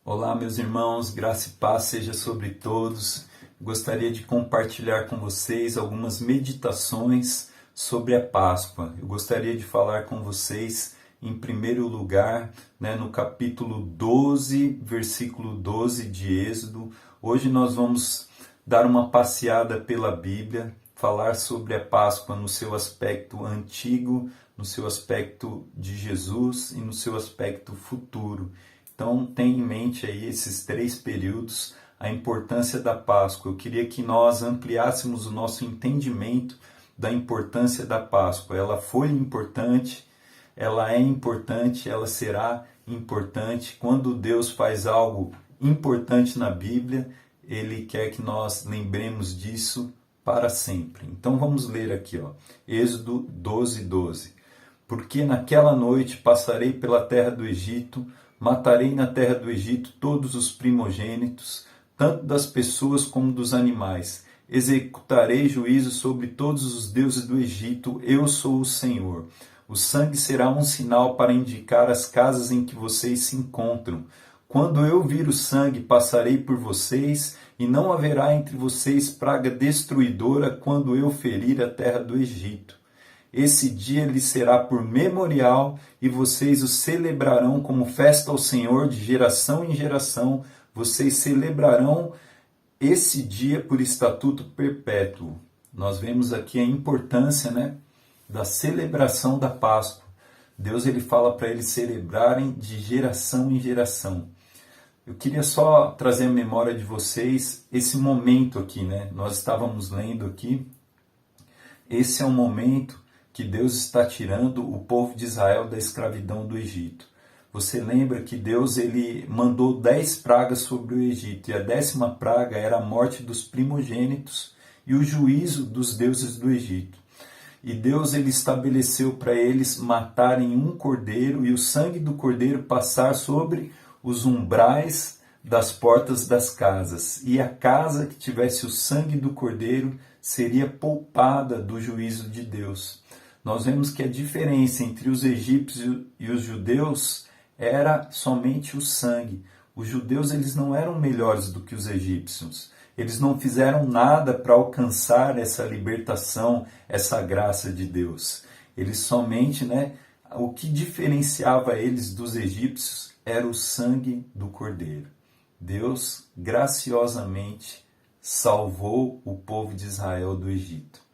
Olá, meus irmãos, graça e paz seja sobre todos. Gostaria de compartilhar com vocês algumas meditações sobre a Páscoa. Eu gostaria de falar com vocês, em primeiro lugar, no capítulo 12, versículo 12 de Êxodo. Hoje nós vamos dar uma passeada pela Bíblia, falar sobre a Páscoa no seu aspecto antigo, no seu aspecto de Jesus e no seu aspecto futuro. Então, tenha em mente aí esses 3 períodos, a importância da Páscoa. Eu queria que nós ampliássemos o nosso entendimento da importância da Páscoa. Ela foi importante, ela é importante, ela será importante. Quando Deus faz algo importante na Bíblia, Ele quer que nós lembremos disso para sempre. Então, vamos ler aqui, Êxodo 12, 12. Porque naquela noite passarei pela terra do Egito, matarei na terra do Egito todos os primogênitos, tanto das pessoas como dos animais. Executarei juízo sobre todos os deuses do Egito, eu sou o Senhor. O sangue será um sinal para indicar as casas em que vocês se encontram. Quando eu vir o sangue, passarei por vocês, e não haverá entre vocês praga destruidora quando eu ferir a terra do Egito. Esse dia lhe será por memorial e vocês o celebrarão como festa ao Senhor de geração em geração. Vocês celebrarão esse dia por estatuto perpétuo. Nós vemos aqui a importância, da celebração da Páscoa. Deus ele fala para eles celebrarem de geração em geração. Eu queria só trazer à memória de vocês esse momento aqui, Nós estávamos lendo aqui. Esse é um momento que Deus está tirando o povo de Israel da escravidão do Egito. Você lembra que Deus ele mandou 10 pragas sobre o Egito, e a 10ª praga era a morte dos primogênitos e o juízo dos deuses do Egito. E Deus ele estabeleceu para eles matarem um cordeiro e o sangue do cordeiro passar sobre os umbrais das portas das casas. E a casa que tivesse o sangue do cordeiro seria poupada do juízo de Deus. Nós vemos que a diferença entre os egípcios e os judeus era somente o sangue. Os judeus eles não eram melhores do que os egípcios. Eles não fizeram nada para alcançar essa libertação, essa graça de Deus. Eles somente, o que diferenciava eles dos egípcios era o sangue do cordeiro. Deus graciosamente salvou o povo de Israel do Egito.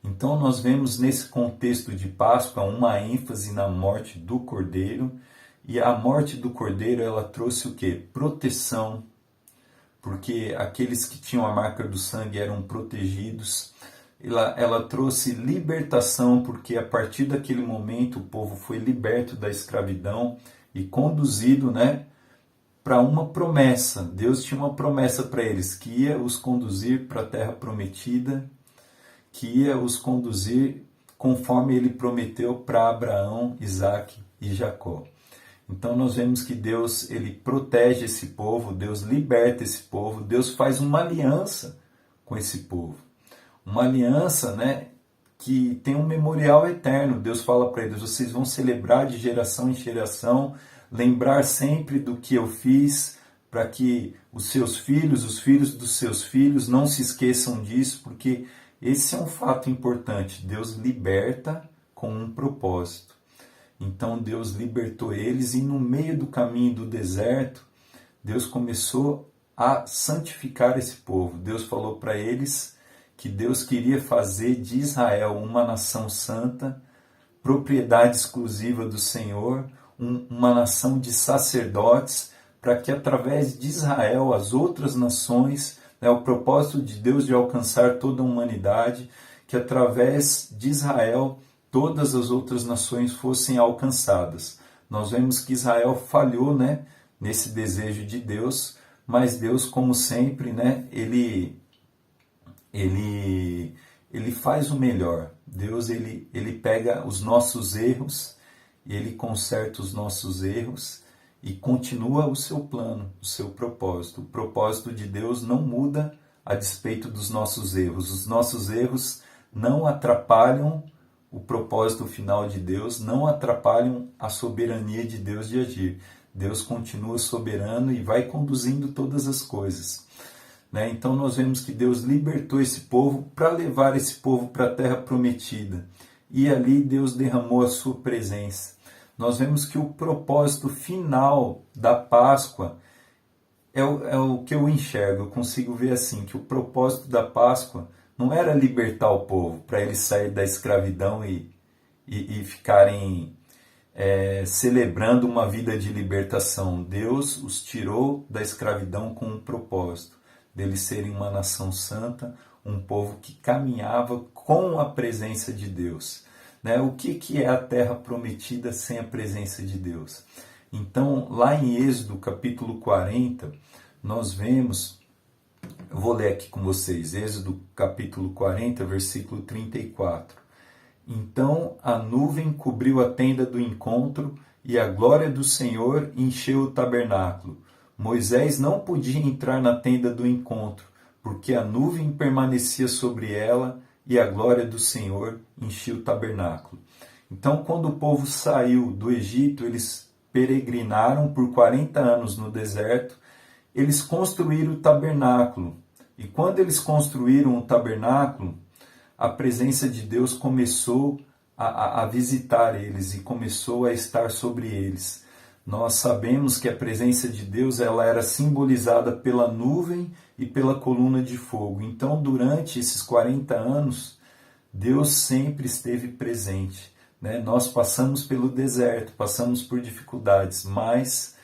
Então nós vemos nesse contexto de Páscoa uma ênfase na morte do cordeiro, e a morte do cordeiro ela trouxe o quê? Proteção, porque aqueles que tinham a marca do sangue eram protegidos. Ela trouxe libertação, porque a partir daquele momento o povo foi liberto da escravidão e conduzido, para uma promessa. Deus tinha uma promessa para eles, que ia os conduzir para a terra prometida, que ia os conduzir conforme ele prometeu para Abraão, Isaque e Jacó. Então nós vemos que Deus ele protege esse povo, Deus liberta esse povo, Deus faz uma aliança com esse povo. Uma aliança, que tem um memorial eterno. Deus fala para eles, vocês vão celebrar de geração em geração, lembrar sempre do que eu fiz, para que os seus filhos, os filhos dos seus filhos não se esqueçam disso, porque esse é um fato importante. Deus liberta com um propósito. Então Deus libertou eles, e no meio do caminho do deserto, Deus começou a santificar esse povo. Deus falou para eles que Deus queria fazer de Israel uma nação santa, propriedade exclusiva do Senhor, uma nação de sacerdotes, para que através de Israel as outras nações, o propósito de Deus de alcançar toda a humanidade, que através de Israel todas as outras nações fossem alcançadas. Nós vemos que Israel falhou, nesse desejo de Deus, mas Deus, como sempre, ele faz o melhor. Deus ele pega os nossos erros, ele conserta os nossos erros e continua o seu plano, o seu propósito. O propósito de Deus não muda a despeito dos nossos erros. Os nossos erros não atrapalham o propósito final de Deus, não atrapalham a soberania de Deus de agir. Deus continua soberano e vai conduzindo todas as coisas. Né? Então nós vemos que Deus libertou esse povo para levar esse povo para a terra prometida. E ali Deus derramou a sua presença. Nós vemos que o propósito final da Páscoa é o que eu enxergo, eu consigo ver assim, que o propósito da Páscoa não era libertar o povo, para eles saírem da escravidão e ficarem celebrando uma vida de libertação. Deus os tirou da escravidão com um propósito, deles serem uma nação santa, um povo que caminhava com a presença de Deus. Né? O que é a terra prometida sem a presença de Deus? Então, lá em Êxodo, capítulo 40, nós vemos, eu vou ler aqui com vocês, Êxodo, capítulo 40, versículo 34. Então a nuvem cobriu a tenda do encontro e a glória do Senhor encheu o tabernáculo. Moisés não podia entrar na tenda do encontro, porque a nuvem permanecia sobre ela e a glória do Senhor enchia o tabernáculo. Então, quando o povo saiu do Egito, eles peregrinaram por 40 anos no deserto, eles construíram o tabernáculo. E quando eles construíram o tabernáculo, a presença de Deus começou a visitar eles e começou a estar sobre eles. Nós sabemos que a presença de Deus ela era simbolizada pela nuvem e pela coluna de fogo. Então, durante esses 40 anos, Deus sempre esteve presente. Né? Nós passamos pelo deserto, passamos por dificuldades, mas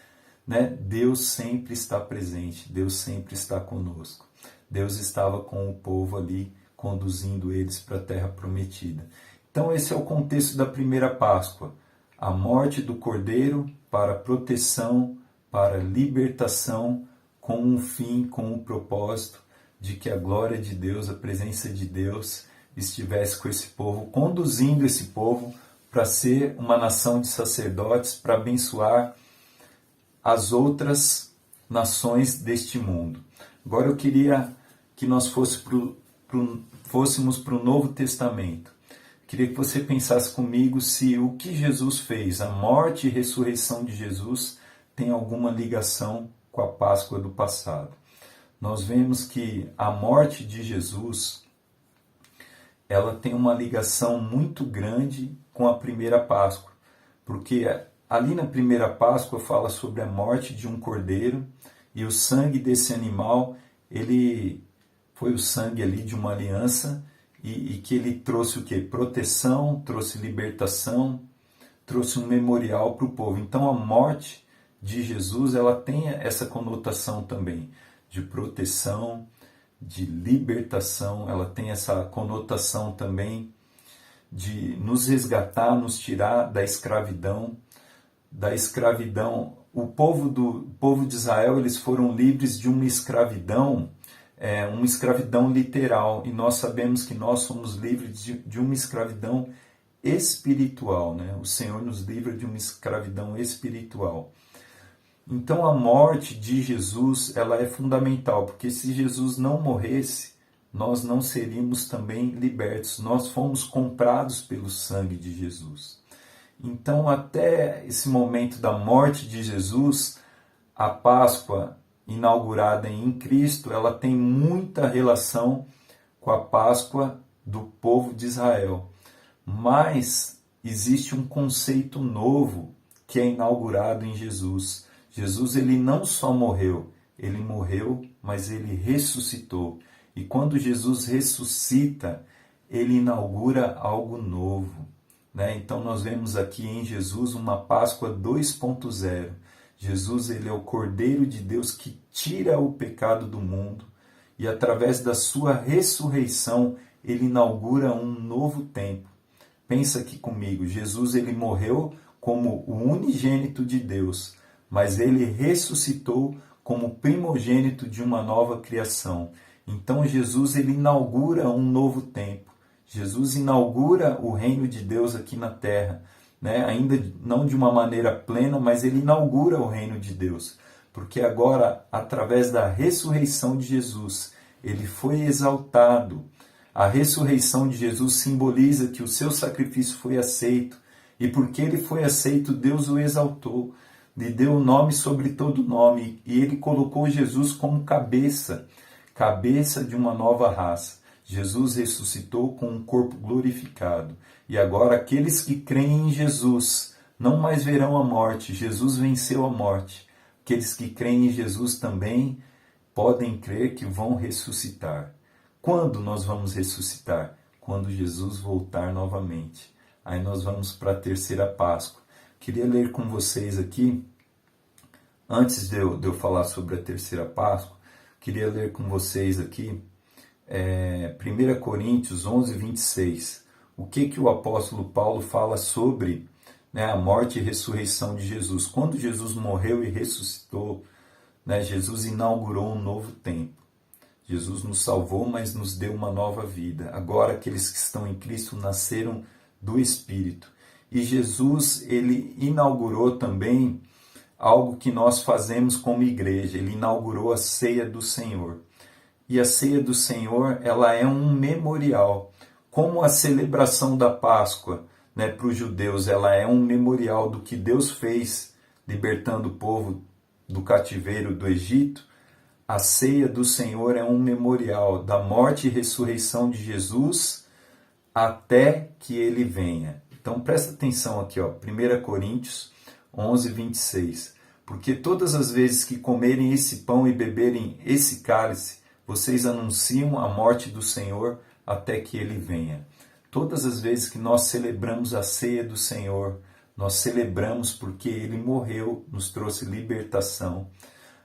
Deus sempre está presente, Deus sempre está conosco. Deus estava com o povo ali, conduzindo eles para a terra prometida. Então esse é o contexto da primeira Páscoa. A morte do Cordeiro para proteção, para libertação, com um fim, com um propósito de que a glória de Deus, a presença de Deus estivesse com esse povo, conduzindo esse povo para ser uma nação de sacerdotes, para abençoar as outras nações deste mundo. Agora eu queria que nós fôssemos para o Novo Testamento. Queria que você pensasse comigo se o que Jesus fez, a morte e ressurreição de Jesus, tem alguma ligação com a Páscoa do passado. Nós vemos que a morte de Jesus, ela tem uma ligação muito grande com a primeira Páscoa, porque ali na primeira Páscoa fala sobre a morte de um cordeiro e o sangue desse animal, ele foi o sangue ali de uma aliança e que ele trouxe o quê? Proteção, trouxe libertação, trouxe um memorial para o povo. Então a morte de Jesus, ela tem essa conotação também de proteção, de libertação, ela tem essa conotação também de nos resgatar, nos tirar da escravidão. O povo de Israel, eles foram livres de uma escravidão literal, e nós sabemos que nós somos livres de uma escravidão espiritual, né? O Senhor nos livra de uma escravidão espiritual. Então a morte de Jesus, ela é fundamental, porque se Jesus não morresse, nós não seríamos também libertos. Nós fomos comprados pelo sangue de Jesus. Então, até esse momento da morte de Jesus, a Páscoa inaugurada em Cristo, ela tem muita relação com a Páscoa do povo de Israel. Mas existe um conceito novo que é inaugurado em Jesus. Jesus, ele não só morreu, mas ele ressuscitou. E quando Jesus ressuscita, ele inaugura algo novo. Né? Então nós vemos aqui em Jesus uma Páscoa 2.0. Jesus, ele é o Cordeiro de Deus que tira o pecado do mundo e através da sua ressurreição ele inaugura um novo tempo. Pensa aqui comigo, Jesus, ele morreu como o unigênito de Deus, mas ele ressuscitou como primogênito de uma nova criação. Então Jesus, ele inaugura um novo tempo. Jesus inaugura o reino de Deus aqui na terra. Né? Ainda não de uma maneira plena, mas ele inaugura o reino de Deus, porque agora, através da ressurreição de Jesus, ele foi exaltado. A ressurreição de Jesus simboliza que o seu sacrifício foi aceito, e porque ele foi aceito, Deus o exaltou. lhe deu o nome sobre todo nome, e ele colocou Jesus como cabeça de uma nova raça. Jesus ressuscitou com um corpo glorificado. E agora aqueles que creem em Jesus não mais verão a morte. Jesus venceu a morte. Aqueles que creem em Jesus também podem crer que vão ressuscitar. Quando nós vamos ressuscitar? Quando Jesus voltar novamente. Aí nós vamos para a terceira Páscoa. Queria ler com vocês aqui, antes de eu falar sobre a terceira Páscoa, queria ler com vocês aqui 1 Coríntios 11, 26. O que o apóstolo Paulo fala sobre, né, a morte e ressurreição de Jesus. Quando Jesus morreu e ressuscitou, né, Jesus inaugurou um novo tempo. Jesus nos salvou, mas nos deu uma nova vida. Agora aqueles que estão em Cristo nasceram do Espírito. E Jesus, ele inaugurou também algo que nós fazemos como igreja. Ele inaugurou a ceia do Senhor. E a ceia do Senhor, ela é um memorial. Como a celebração da Páscoa, né, para os judeus, ela é um memorial do que Deus fez, libertando o povo do cativeiro do Egito. A ceia do Senhor é um memorial da morte e ressurreição de Jesus até que ele venha. Então presta atenção aqui, 1 Coríntios 11, 26. Porque todas as vezes que comerem esse pão e beberem esse cálice, vocês anunciam a morte do Senhor até que ele venha. Todas as vezes que nós celebramos a ceia do Senhor, nós celebramos porque ele morreu, nos trouxe libertação.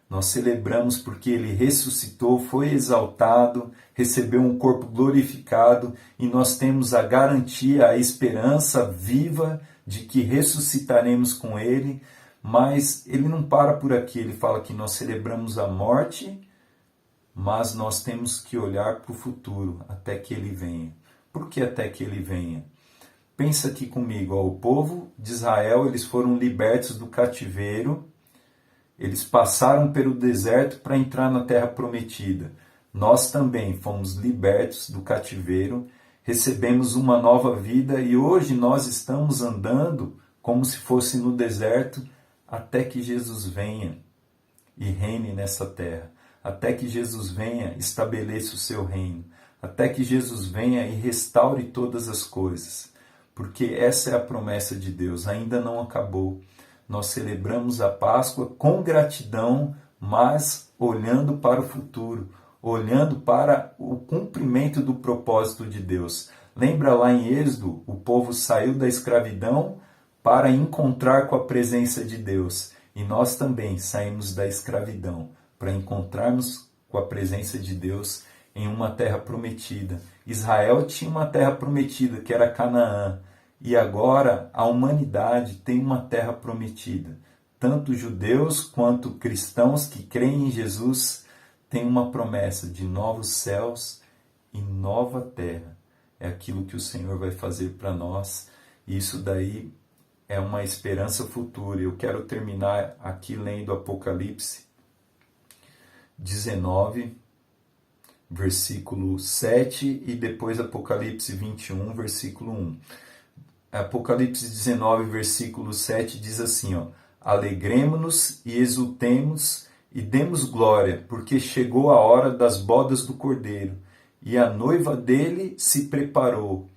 Nós celebramos porque ele ressuscitou, foi exaltado, recebeu um corpo glorificado e nós temos a garantia, a esperança viva de que ressuscitaremos com ele. Mas ele não para por aqui, ele fala que nós celebramos a morte, mas nós temos que olhar para o futuro até que ele venha. Por que até que ele venha? Pensa aqui comigo, o povo de Israel, eles foram libertos do cativeiro. Eles passaram pelo deserto para entrar na terra prometida. Nós também fomos libertos do cativeiro, recebemos uma nova vida e hoje nós estamos andando como se fosse no deserto até que Jesus venha e reine nessa terra. Até que Jesus venha, estabeleça o seu reino. Até que Jesus venha e restaure todas as coisas. Porque essa é a promessa de Deus, ainda não acabou. Nós celebramos a Páscoa com gratidão, mas olhando para o futuro, olhando para o cumprimento do propósito de Deus. Lembra lá em Êxodo, o povo saiu da escravidão para encontrar com a presença de Deus. E nós também saímos da escravidão para encontrarmos com a presença de Deus em uma terra prometida. Israel tinha uma terra prometida, que era Canaã. E agora a humanidade tem uma terra prometida. Tanto judeus quanto cristãos que creem em Jesus têm uma promessa de novos céus e nova terra. É aquilo que o Senhor vai fazer para nós. E isso daí é uma esperança futura. Eu quero terminar aqui lendo Apocalipse 19, versículo 7 e depois Apocalipse 21, versículo 1. Apocalipse 19, versículo 7 diz assim, alegremo-nos e exultemos e demos glória, porque chegou a hora das bodas do Cordeiro, e a noiva dele se preparou.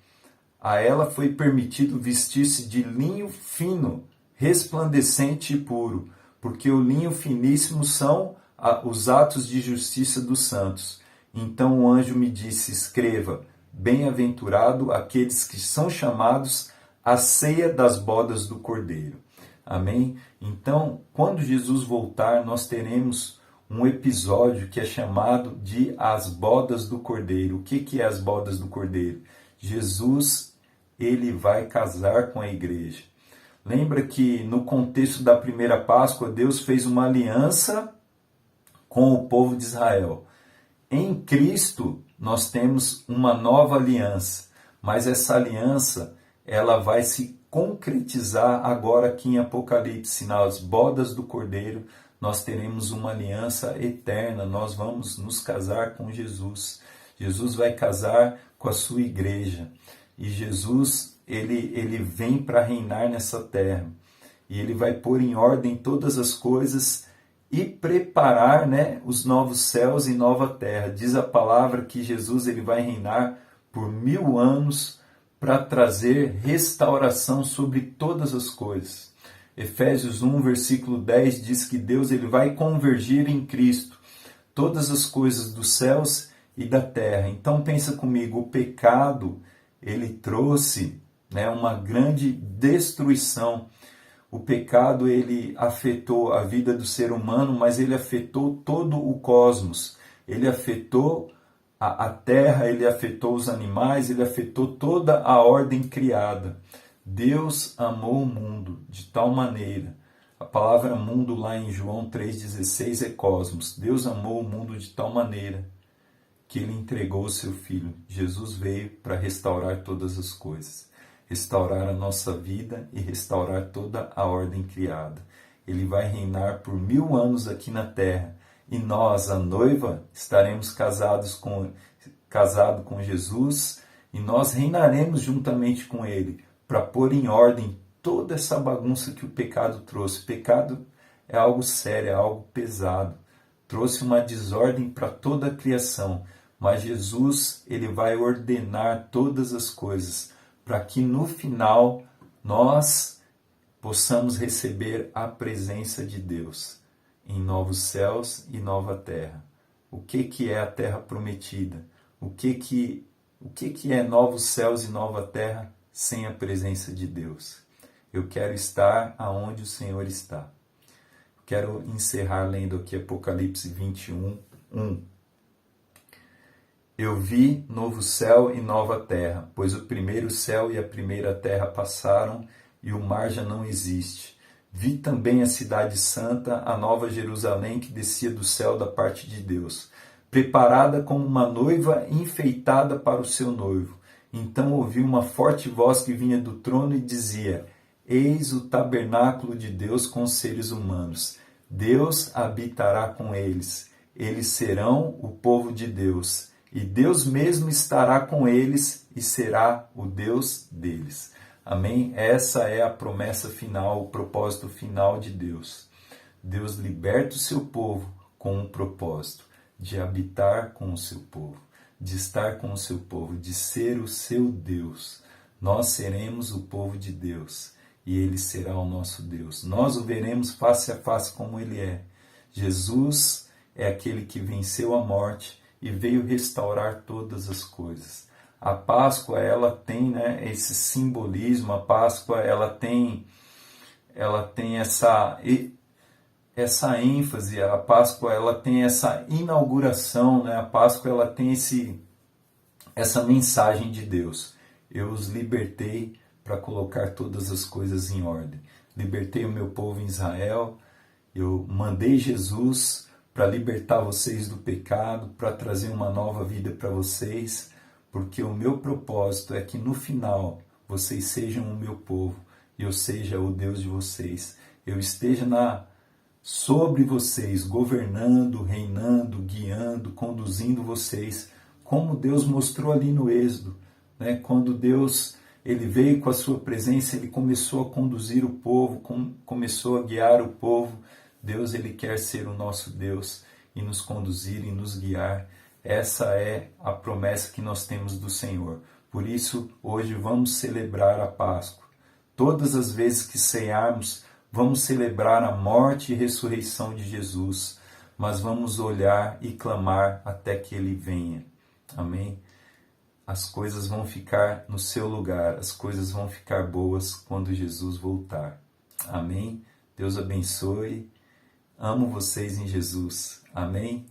A ela foi permitido vestir-se de linho fino, resplandecente e puro, porque o linho finíssimo são os atos de justiça dos santos. Então o anjo me disse, escreva, bem-aventurado aqueles que são chamados à ceia das bodas do Cordeiro. Amém? Então, quando Jesus voltar, nós teremos um episódio que é chamado de As Bodas do Cordeiro. O que é as bodas do Cordeiro? Jesus, ele vai casar com a igreja. Lembra que no contexto da primeira Páscoa, Deus fez uma aliança com o povo de Israel. Em Cristo, nós temos uma nova aliança, mas essa aliança ela vai se concretizar agora aqui em Apocalipse, nas bodas do Cordeiro. Nós teremos uma aliança eterna, nós vamos nos casar com Jesus. Jesus vai casar com a sua igreja. E Jesus, ele vem para reinar nessa terra. e Ele vai pôr em ordem todas as coisas e preparar, né, os novos céus e nova terra. Diz a palavra que Jesus ele vai reinar por 1000 anos para trazer restauração sobre todas as coisas. Efésios 1, versículo 10 diz que Deus ele vai convergir em Cristo todas as coisas dos céus e da terra. Então pensa comigo, o pecado ele trouxe, né, uma grande destruição. O pecado ele afetou a vida do ser humano, mas ele afetou todo o cosmos. Ele afetou a terra, ele afetou os animais, ele afetou toda a ordem criada. Deus amou o mundo de tal maneira. A palavra mundo lá em João 3,16 é cosmos. Deus amou o mundo de tal maneira que ele entregou o seu Filho. Jesus veio para restaurar todas as coisas. Restaurar a nossa vida e restaurar toda a ordem criada. Ele vai reinar por 1000 anos aqui na terra. E nós, a noiva, estaremos casados com Jesus e nós reinaremos juntamente com Ele para pôr em ordem toda essa bagunça que o pecado trouxe. O pecado é algo sério, é algo pesado. Trouxe uma desordem para toda a criação. Mas Jesus, ele vai ordenar todas as coisas para que no final nós possamos receber a presença de Deus em novos céus e nova terra. O que é a terra prometida? O que é novos céus e nova terra sem a presença de Deus? Eu quero estar aonde o Senhor está. Quero encerrar lendo aqui Apocalipse 21, 1. Eu vi novo céu e nova terra, pois o primeiro céu e a primeira terra passaram e o mar já não existe. Vi também a cidade santa, a nova Jerusalém que descia do céu da parte de Deus, preparada como uma noiva enfeitada para o seu noivo. Então ouvi uma forte voz que vinha do trono e dizia: Eis o tabernáculo de Deus com os seres humanos. Deus habitará com eles. Eles serão o povo de Deus. E Deus mesmo estará com eles e será o Deus deles. Amém? Essa é a promessa final, o propósito final de Deus. Deus liberta o seu povo com um propósito de habitar com o seu povo, de estar com o seu povo, de ser o seu Deus. Nós seremos o povo de Deus e Ele será o nosso Deus. Nós o veremos face a face como Ele é. Jesus é aquele que venceu a morte e veio restaurar todas as coisas. A Páscoa, ela tem, né, esse simbolismo. A Páscoa, ela tem essa ênfase. A Páscoa, ela tem essa inauguração, né? A Páscoa, ela tem essa mensagem de Deus. Eu os libertei para colocar todas as coisas em ordem. Libertei o meu povo em Israel. Eu mandei Jesus para libertar vocês do pecado, para trazer uma nova vida para vocês, porque o meu propósito é que no final vocês sejam o meu povo e eu seja o Deus de vocês. Eu esteja sobre vocês, governando, reinando, guiando, conduzindo vocês, como Deus mostrou ali no Êxodo, né? Quando Deus ele veio com a sua presença, ele começou a conduzir o povo, começou a guiar o povo. Deus ele quer ser o nosso Deus e nos conduzir e nos guiar. Essa é a promessa que nós temos do Senhor. Por isso, hoje vamos celebrar a Páscoa. Todas as vezes que cearmos, vamos celebrar a morte e ressurreição de Jesus, mas vamos olhar e clamar até que Ele venha. Amém? As coisas vão ficar no seu lugar, as coisas vão ficar boas quando Jesus voltar. Amém? Deus abençoe. Amo vocês em Jesus. Amém?